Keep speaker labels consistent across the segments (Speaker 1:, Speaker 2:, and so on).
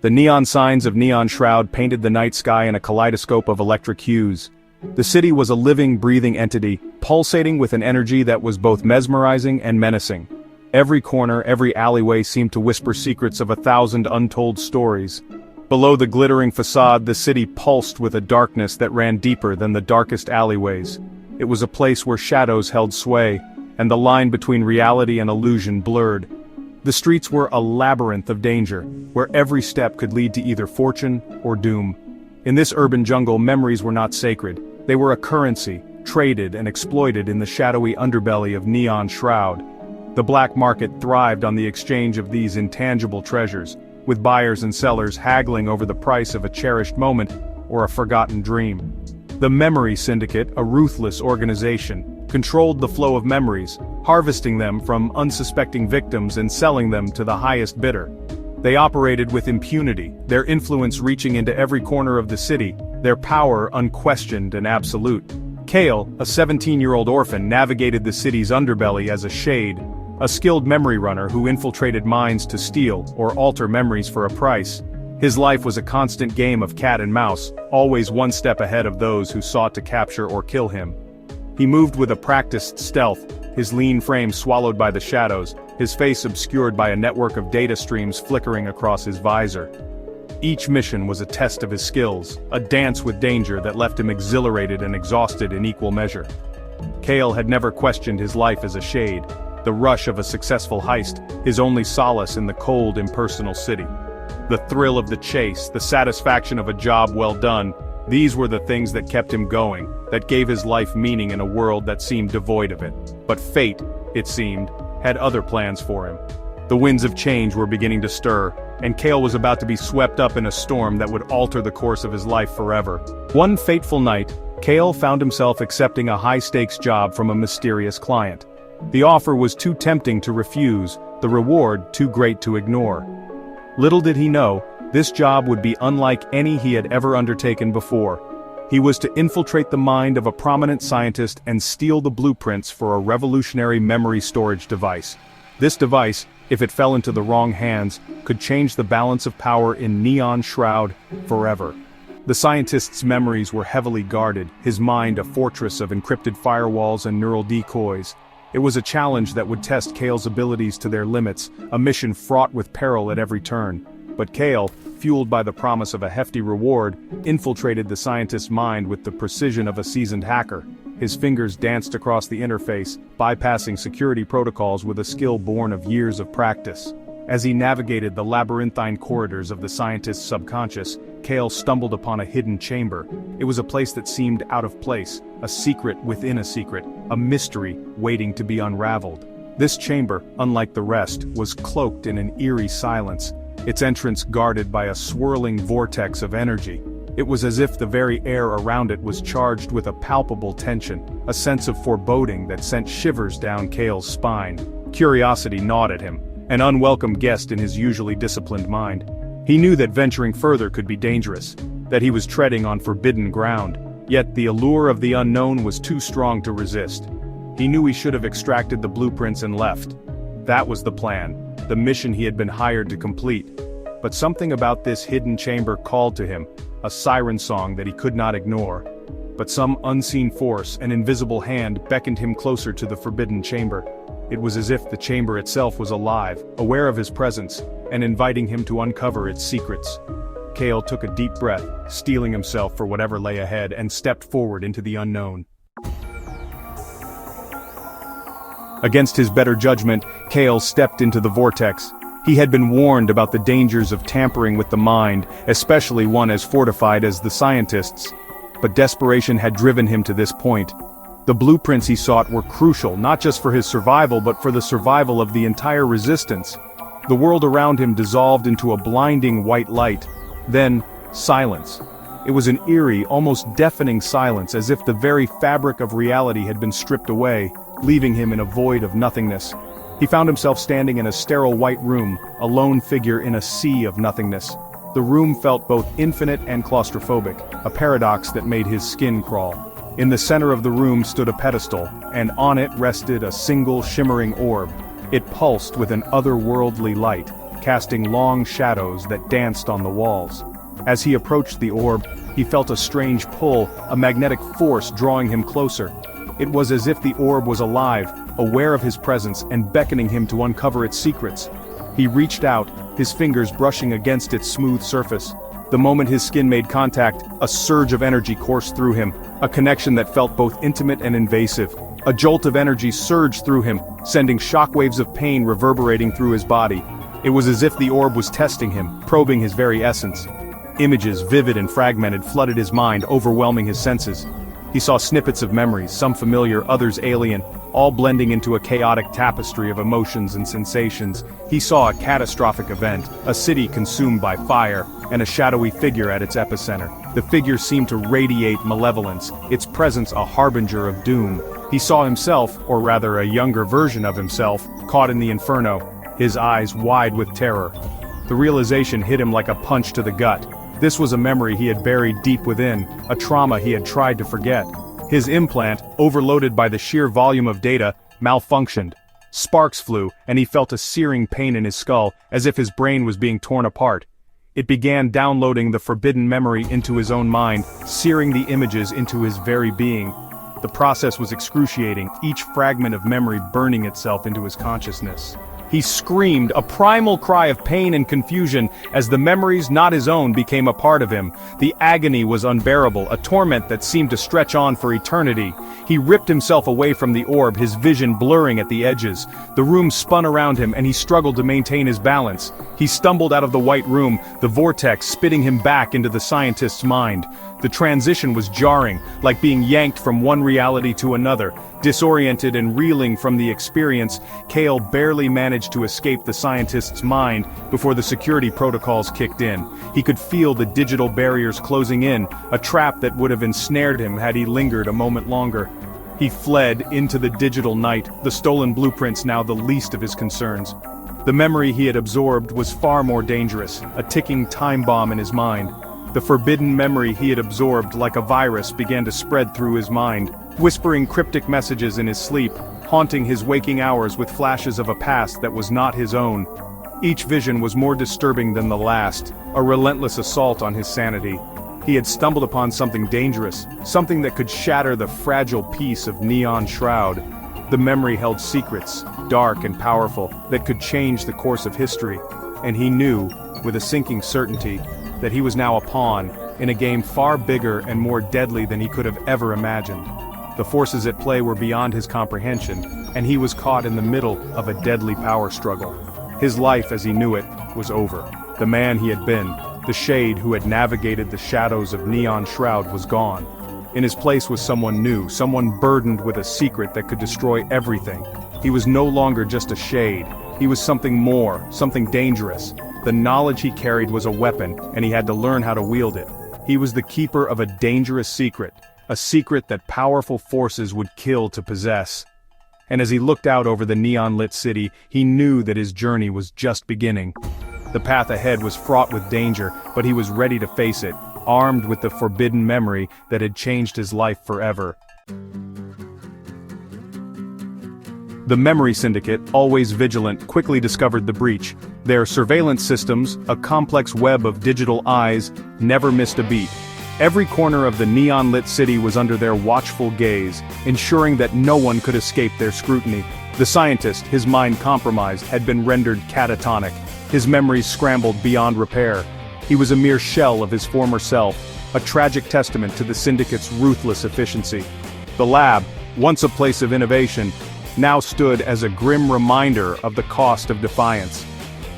Speaker 1: The neon signs of Neon Shroud painted the night sky in a kaleidoscope of electric hues. The city was a living, breathing entity, pulsating with an energy that was both mesmerizing and menacing. Every corner, every alleyway seemed to whisper secrets of 1,000 untold stories. Below the glittering facade, the city pulsed with a darkness that ran deeper than the darkest alleyways. It was a place where shadows held sway, and the line between reality and illusion blurred. The streets were a labyrinth of danger, where every step could lead to either fortune or doom. In this urban jungle, memories were not sacred. They were a currency, traded and exploited in the shadowy underbelly of Neon Shroud. The black market thrived on the exchange of these intangible treasures, with buyers and sellers haggling over the price of a cherished moment or a forgotten dream. The Memory Syndicate, a ruthless organization, controlled the flow of memories, harvesting them from unsuspecting victims and selling them to the highest bidder. They operated with impunity, their influence reaching into every corner of the city, their power unquestioned and absolute. Kael, a 17-year-old orphan, navigated the city's underbelly as a shade, a skilled memory runner who infiltrated minds to steal or alter memories for a price. His life was a constant game of cat and mouse, always one step ahead of those who sought to capture or kill him. He moved with a practiced stealth, his lean frame swallowed by the shadows, his face obscured by a network of data streams flickering across his visor. Each mission was a test of his skills, a dance with danger that left him exhilarated and exhausted in equal measure. Kael had never questioned his life as a shade, the rush of a successful heist, his only solace in the cold, impersonal city. The thrill of the chase, the satisfaction of a job well done, these were the things that kept him going, that gave his life meaning in a world that seemed devoid of it. But fate, it seemed, had other plans for him. The winds of change were beginning to stir, and Kael was about to be swept up in a storm that would alter the course of his life forever. One fateful night, Kael found himself accepting a high-stakes job from a mysterious client. The offer was too tempting to refuse, the reward too great to ignore. Little did he know, this job would be unlike any he had ever undertaken before. He was to infiltrate the mind of a prominent scientist and steal the blueprints for a revolutionary memory storage device. This device, if it fell into the wrong hands, could change the balance of power in Neon Shroud forever. The scientist's memories were heavily guarded, his mind a fortress of encrypted firewalls and neural decoys. It was a challenge that would test Kael's abilities to their limits, a mission fraught with peril at every turn. But Kael, fueled by the promise of a hefty reward, infiltrated the scientist's mind with the precision of a seasoned hacker. His fingers danced across the interface, bypassing security protocols with a skill born of years of practice. As he navigated the labyrinthine corridors of the scientist's subconscious, Kael stumbled upon a hidden chamber. It was a place that seemed out of place, a secret within a secret, a mystery waiting to be unraveled. This chamber, unlike the rest, was cloaked in an eerie silence, its entrance guarded by a swirling vortex of energy. It was as if the very air around it was charged with a palpable tension, a sense of foreboding that sent shivers down Kael's spine. Curiosity gnawed at him, an unwelcome guest in his usually disciplined mind. He knew that venturing further could be dangerous, that he was treading on forbidden ground, yet the allure of the unknown was too strong to resist. He knew he should have extracted the blueprints and left. That was the plan, the mission he had been hired to complete. But something about this hidden chamber called to him, a siren song that he could not ignore. But some unseen force, an invisible hand, beckoned him closer to the forbidden chamber. It was as if the chamber itself was alive, aware of his presence, and inviting him to uncover its secrets. Kael took a deep breath, steeling himself for whatever lay ahead, and stepped forward into the unknown. Against his better judgment, Kael stepped into the vortex. He had been warned about the dangers of tampering with the mind, especially one as fortified as the scientist's. But desperation had driven him to this point. The blueprints he sought were crucial, not just for his survival but for the survival of the entire resistance. The world around him dissolved into a blinding white light. Then, silence. It was an eerie, almost deafening silence, as if the very fabric of reality had been stripped away, leaving him in a void of nothingness. He found himself standing in a sterile white room, a lone figure in a sea of nothingness. The room felt both infinite and claustrophobic, a paradox that made his skin crawl. In the center of the room stood a pedestal, and on it rested a single shimmering orb. It pulsed with an otherworldly light, casting long shadows that danced on the walls. As he approached the orb, he felt a strange pull, a magnetic force drawing him closer. It was as if the orb was alive, aware of his presence and beckoning him to uncover its secrets. He reached out, his fingers brushing against its smooth surface. The moment his skin made contact, a surge of energy coursed through him, a connection that felt both intimate and invasive. A jolt of energy surged through him, sending shockwaves of pain reverberating through his body. It was as if the orb was testing him, probing his very essence. Images, vivid and fragmented, flooded his mind, overwhelming his senses. He saw snippets of memories, some familiar, others alien, all blending into a chaotic tapestry of emotions and sensations. He saw a catastrophic event, a city consumed by fire, and a shadowy figure at its epicenter. The figure seemed to radiate malevolence, its presence a harbinger of doom. He saw himself, or rather a younger version of himself, caught in the inferno, his eyes wide with terror. The realization hit him like a punch to the gut. This was a memory he had buried deep within, a trauma he had tried to forget. His implant, overloaded by the sheer volume of data, malfunctioned. Sparks flew, and he felt a searing pain in his skull, as if his brain was being torn apart. It began downloading the forbidden memory into his own mind, searing the images into his very being. The process was excruciating, each fragment of memory burning itself into his consciousness. He screamed, a primal cry of pain and confusion, as the memories not his own became a part of him. The agony was unbearable, a torment that seemed to stretch on for eternity. He ripped himself away from the orb, his vision blurring at the edges. The room spun around him, and he struggled to maintain his balance. He stumbled out of the white room, the vortex spitting him back into the scientist's mind. The transition was jarring, like being yanked from one reality to another. Disoriented and reeling from the experience, Kael barely managed to escape the scientist's mind before the security protocols kicked in. He could feel the digital barriers closing in, a trap that would have ensnared him had he lingered a moment longer. He fled into the digital night, the stolen blueprints now the least of his concerns. The memory he had absorbed was far more dangerous, a ticking time bomb in his mind. The forbidden memory he had absorbed, like a virus, began to spread through his mind, whispering cryptic messages in his sleep, haunting his waking hours with flashes of a past that was not his own. Each vision was more disturbing than the last, a relentless assault on his sanity. He had stumbled upon something dangerous, something that could shatter the fragile peace of Neon Shroud. The memory held secrets, dark and powerful, that could change the course of history, and he knew, with a sinking certainty, that he was now a pawn in a game far bigger and more deadly than he could have ever imagined. The forces at play were beyond his comprehension, and he was caught in the middle of a deadly power struggle. His life as he knew it was over. The man he had been, the shade who had navigated the shadows of Neon Shroud, was gone. In his place was someone new, someone burdened with a secret that could destroy everything. He was no longer just a shade. He was something more, something dangerous. The knowledge he carried was a weapon, and he had to learn how to wield it. He was the keeper of a dangerous secret, a secret that powerful forces would kill to possess. And as he looked out over the neon-lit city, he knew that his journey was just beginning. The path ahead was fraught with danger, but he was ready to face it, armed with the forbidden memory that had changed his life forever. The Memory Syndicate, always vigilant, quickly discovered the breach. Their surveillance systems, a complex web of digital eyes, never missed a beat. Every corner of the neon-lit city was under their watchful gaze, ensuring that no one could escape their scrutiny. The scientist, his mind compromised, had been rendered catatonic. His memories scrambled beyond repair. He was a mere shell of his former self, a tragic testament to the Syndicate's ruthless efficiency. The lab, once a place of innovation, now stood as a grim reminder of the cost of defiance.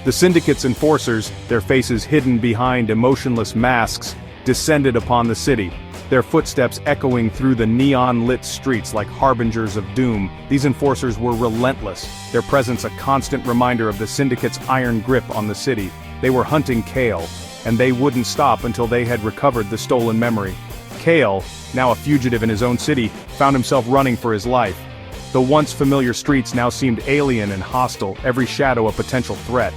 Speaker 1: The Syndicate's enforcers, their faces hidden behind emotionless masks, descended upon the city, their footsteps echoing through the neon-lit streets like harbingers of doom. These enforcers were relentless, their presence a constant reminder of the Syndicate's iron grip on the city. They were hunting Kael, and they wouldn't stop until they had recovered the stolen memory. Kael, now a fugitive in his own city, found himself running for his life. The once familiar streets now seemed alien and hostile, every shadow a potential threat.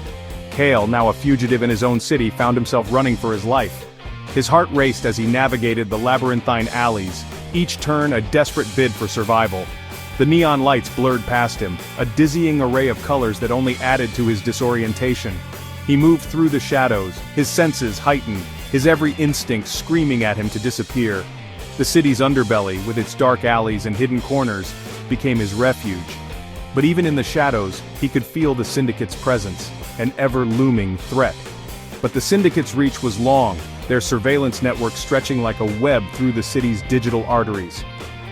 Speaker 1: Kael, now a fugitive in his own city, found himself running for his life. His heart raced as he navigated the labyrinthine alleys, each turn a desperate bid for survival. The neon lights blurred past him, a dizzying array of colors that only added to his disorientation. He moved through the shadows, his senses heightened, his every instinct screaming at him to disappear. The city's underbelly, with its dark alleys and hidden corners, became his refuge. But even in the shadows, he could feel the Syndicate's presence, an ever-looming threat. But the Syndicate's reach was long, their surveillance network stretching like a web through the city's digital arteries.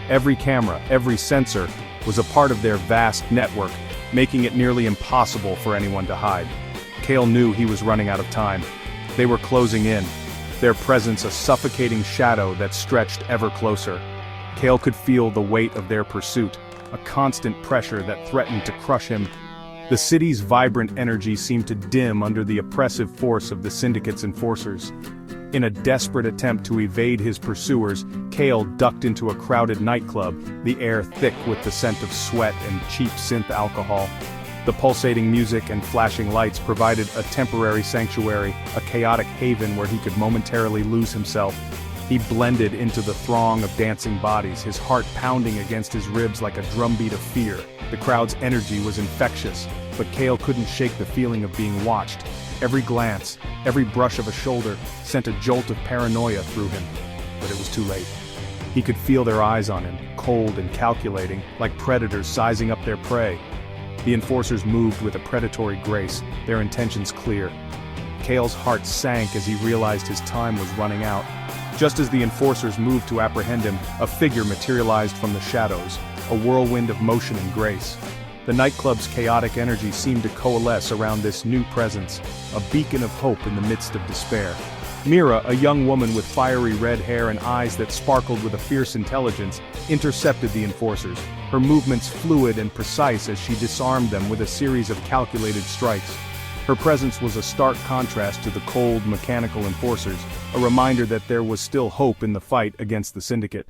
Speaker 1: Every camera, every sensor, was a part of their vast network, making it nearly impossible for anyone to hide. Kael knew he was running out of time. They were closing in, their presence a suffocating shadow that stretched ever closer. Kael could feel the weight of their pursuit, a constant pressure that threatened to crush him. The city's vibrant energy seemed to dim under the oppressive force of the Syndicate's enforcers. In a desperate attempt to evade his pursuers, Kael ducked into a crowded nightclub, the air thick with the scent of sweat and cheap synth alcohol. The pulsating music and flashing lights provided a temporary sanctuary, a chaotic haven where he could momentarily lose himself. He blended into the throng of dancing bodies, his heart pounding against his ribs like a drumbeat of fear. The crowd's energy was infectious, but Kael couldn't shake the feeling of being watched. Every glance, every brush of a shoulder, sent a jolt of paranoia through him. But it was too late. He could feel their eyes on him, cold and calculating, like predators sizing up their prey. The enforcers moved with a predatory grace, their intentions clear. Kael's heart sank as he realized his time was running out. Just as the enforcers moved to apprehend him, a figure materialized from the shadows, a whirlwind of motion and grace. The nightclub's chaotic energy seemed to coalesce around this new presence, a beacon of hope in the midst of despair. Mira, a young woman with fiery red hair and eyes that sparkled with a fierce intelligence, intercepted the enforcers, her movements fluid and precise as she disarmed them with a series of calculated strikes. Her presence was a stark contrast to the cold, mechanical enforcers, a reminder that there was still hope in the fight against the Syndicate.